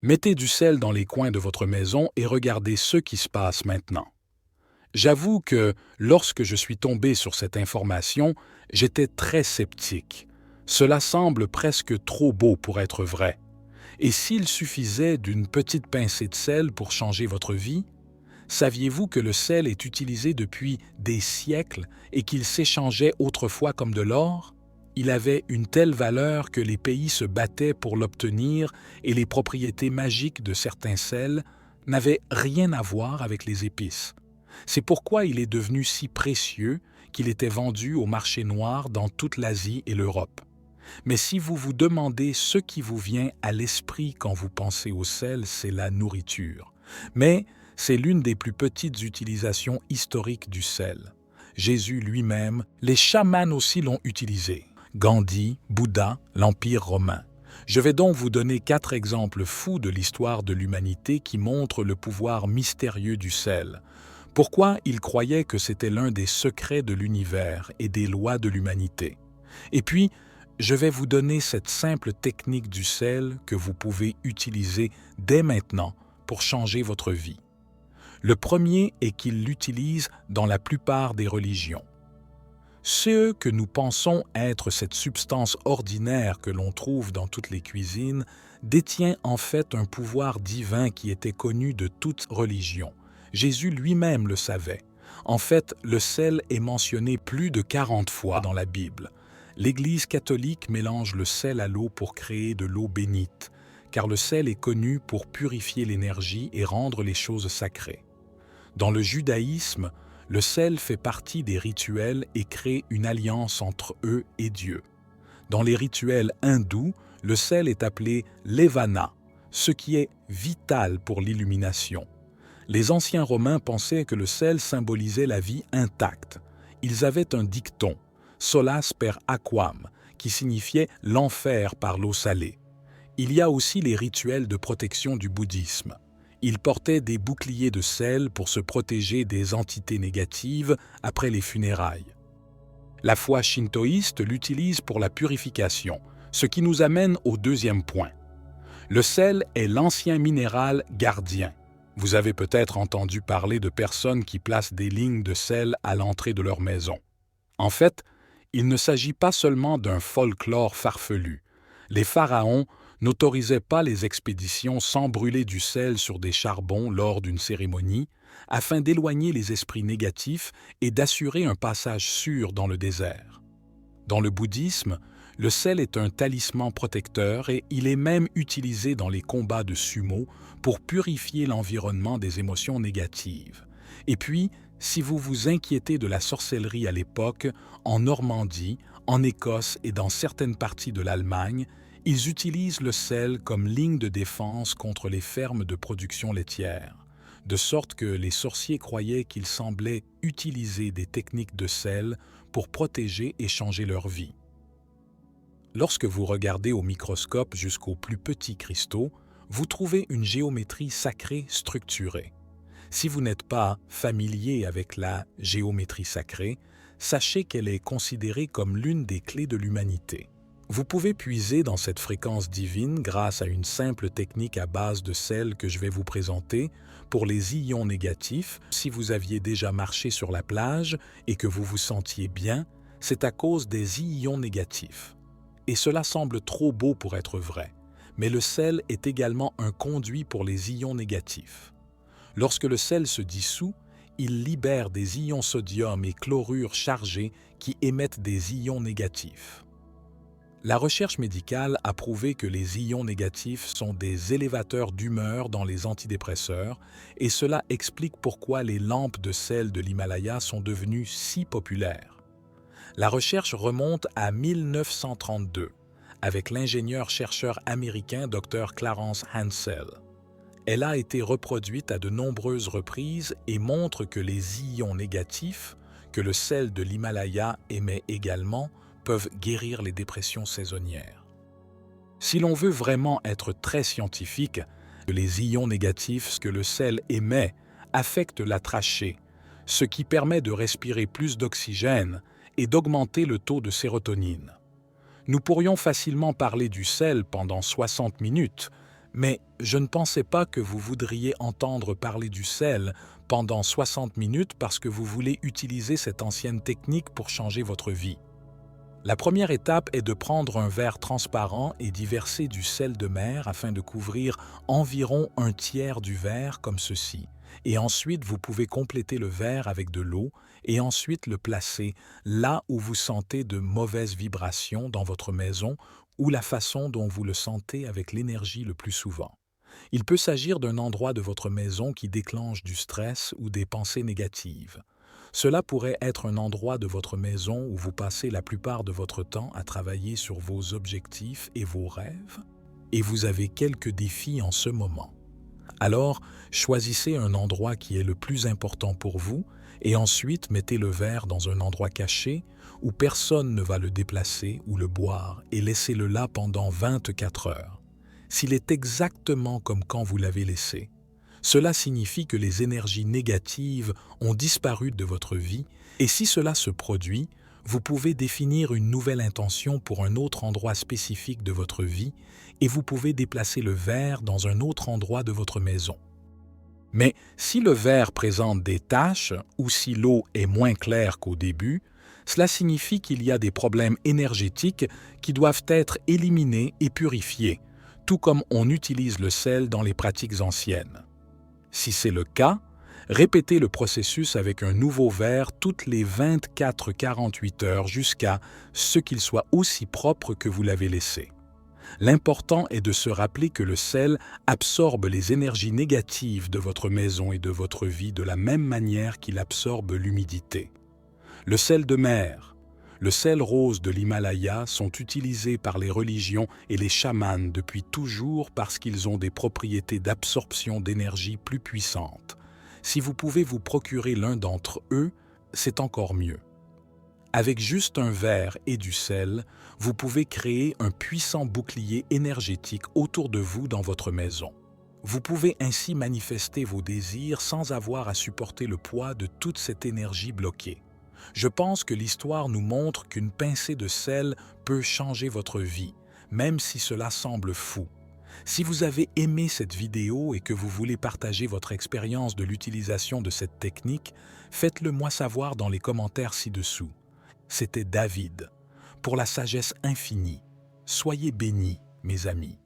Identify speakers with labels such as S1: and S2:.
S1: Mettez du sel dans les coins de votre maison et regardez ce qui se passe maintenant. J'avoue que, lorsque je suis tombé sur cette information, j'étais très sceptique. Cela semble presque trop beau pour être vrai. Et s'il suffisait d'une petite pincée de sel pour changer votre vie? Saviez-vous que le sel est utilisé depuis des siècles et qu'il s'échangeait autrefois comme de l'or? Il avait une telle valeur que les pays se battaient pour l'obtenir et les propriétés magiques de certains sels n'avaient rien à voir avec les épices. C'est pourquoi il est devenu si précieux qu'il était vendu au marché noir dans toute l'Asie et l'Europe. Mais si vous vous demandez ce qui vous vient à l'esprit quand vous pensez au sel, c'est la nourriture. Mais c'est l'une des plus petites utilisations historiques du sel. Jésus lui-même, les chamans aussi l'ont utilisé. Gandhi, Bouddha, l'Empire romain. Je vais donc vous donner 4 exemples fous de l'histoire de l'humanité qui montrent le pouvoir mystérieux du sel. Pourquoi ils croyaient que c'était l'un des secrets de l'univers et des lois de l'humanité. Et puis, je vais vous donner cette simple technique du sel que vous pouvez utiliser dès maintenant pour changer votre vie. Le premier est qu'il l'utilise dans la plupart des religions. Ce que nous pensons être cette substance ordinaire que l'on trouve dans toutes les cuisines détient en fait un pouvoir divin qui était connu de toute religion. Jésus lui-même le savait. En fait, le sel est mentionné plus de 40 fois dans la Bible. L'Église catholique mélange le sel à l'eau pour créer de l'eau bénite, car le sel est connu pour purifier l'énergie et rendre les choses sacrées. Dans le judaïsme, le sel fait partie des rituels et crée une alliance entre eux et Dieu. Dans les rituels hindous, le sel est appelé levana, ce qui est vital pour l'illumination. Les anciens Romains pensaient que le sel symbolisait la vie intacte. Ils avaient un dicton, solas per aquam, qui signifiait l'enfer par l'eau salée. Il y a aussi les rituels de protection du bouddhisme. Ils portaient des boucliers de sel pour se protéger des entités négatives après les funérailles. La foi shintoïste l'utilise pour la purification, ce qui nous amène au deuxième point. Le sel est l'ancien minéral gardien. Vous avez peut-être entendu parler de personnes qui placent des lignes de sel à l'entrée de leur maison. En fait, il ne s'agit pas seulement d'un folklore farfelu. Les pharaons n'autorisaient pas les expéditions sans brûler du sel sur des charbons lors d'une cérémonie, afin d'éloigner les esprits négatifs et d'assurer un passage sûr dans le désert. Dans le bouddhisme, le sel est un talisman protecteur et il est même utilisé dans les combats de sumo pour purifier l'environnement des émotions négatives. Et puis, si vous vous inquiétez de la sorcellerie à l'époque, en Normandie, en Écosse et dans certaines parties de l'Allemagne, ils utilisent le sel comme ligne de défense contre les fermes de production laitière, de sorte que les sorciers croyaient qu'ils semblaient utiliser des techniques de sel pour protéger et changer leur vie. Lorsque vous regardez au microscope jusqu'aux plus petits cristaux, vous trouvez une géométrie sacrée structurée. Si vous n'êtes pas familier avec la géométrie sacrée, sachez qu'elle est considérée comme l'une des clés de l'humanité. Vous pouvez puiser dans cette fréquence divine grâce à une simple technique à base de sel que je vais vous présenter pour les ions négatifs. Si vous aviez déjà marché sur la plage et que vous vous sentiez bien, c'est à cause des ions négatifs. Et cela semble trop beau pour être vrai, mais le sel est également un conduit pour les ions négatifs. Lorsque le sel se dissout, il libère des ions sodium et chlorure chargés qui émettent des ions négatifs. La recherche médicale a prouvé que les ions négatifs sont des élévateurs d'humeur dans les antidépresseurs et cela explique pourquoi les lampes de sel de l'Himalaya sont devenues si populaires. La recherche remonte à 1932 avec l'ingénieur-chercheur américain Dr. Clarence Hansel. Elle a été reproduite à de nombreuses reprises et montre que les ions négatifs, que le sel de l'Himalaya émet également, peuvent guérir les dépressions saisonnières. Si l'on veut vraiment être très scientifique, les ions négatifs que le sel émet affectent la trachée, ce qui permet de respirer plus d'oxygène et d'augmenter le taux de sérotonine. Nous pourrions facilement parler du sel pendant 60 minutes, Mais je ne pensais pas que vous voudriez entendre parler du sel pendant 60 minutes parce que vous voulez utiliser cette ancienne technique pour changer votre vie. La première étape est de prendre un verre transparent et d'y verser du sel de mer afin de couvrir environ un tiers du verre comme ceci. Et ensuite, vous pouvez compléter le verre avec de l'eau et ensuite le placer là où vous sentez de mauvaises vibrations dans votre maison ou la façon dont vous le sentez avec l'énergie le plus souvent. Il peut s'agir d'un endroit de votre maison qui déclenche du stress ou des pensées négatives. Cela pourrait être un endroit de votre maison où vous passez la plupart de votre temps à travailler sur vos objectifs et vos rêves, et vous avez quelques défis en ce moment. Alors, choisissez un endroit qui est le plus important pour vous et ensuite mettez le verre dans un endroit caché où personne ne va le déplacer ou le boire et laissez-le là pendant 24 heures. S'il est exactement comme quand vous l'avez laissé, cela signifie que les énergies négatives ont disparu de votre vie et si cela se produit, vous pouvez définir une nouvelle intention pour un autre endroit spécifique de votre vie et vous pouvez déplacer le verre dans un autre endroit de votre maison. Mais si le verre présente des taches ou si l'eau est moins claire qu'au début, cela signifie qu'il y a des problèmes énergétiques qui doivent être éliminés et purifiés, tout comme on utilise le sel dans les pratiques anciennes. Si c'est le cas, répétez le processus avec un nouveau verre toutes les 24-48 heures jusqu'à ce qu'il soit aussi propre que vous l'avez laissé. L'important est de se rappeler que le sel absorbe les énergies négatives de votre maison et de votre vie de la même manière qu'il absorbe l'humidité. Le sel de mer, le sel rose de l'Himalaya sont utilisés par les religions et les chamans depuis toujours parce qu'ils ont des propriétés d'absorption d'énergie plus puissantes. Si vous pouvez vous procurer l'un d'entre eux, c'est encore mieux. Avec juste un verre et du sel, vous pouvez créer un puissant bouclier énergétique autour de vous dans votre maison. Vous pouvez ainsi manifester vos désirs sans avoir à supporter le poids de toute cette énergie bloquée. Je pense que l'histoire nous montre qu'une pincée de sel peut changer votre vie, même si cela semble fou. Si vous avez aimé cette vidéo et que vous voulez partager votre expérience de l'utilisation de cette technique, faites-le moi savoir dans les commentaires ci-dessous. C'était David, pour la sagesse infinie. Soyez bénis, mes amis.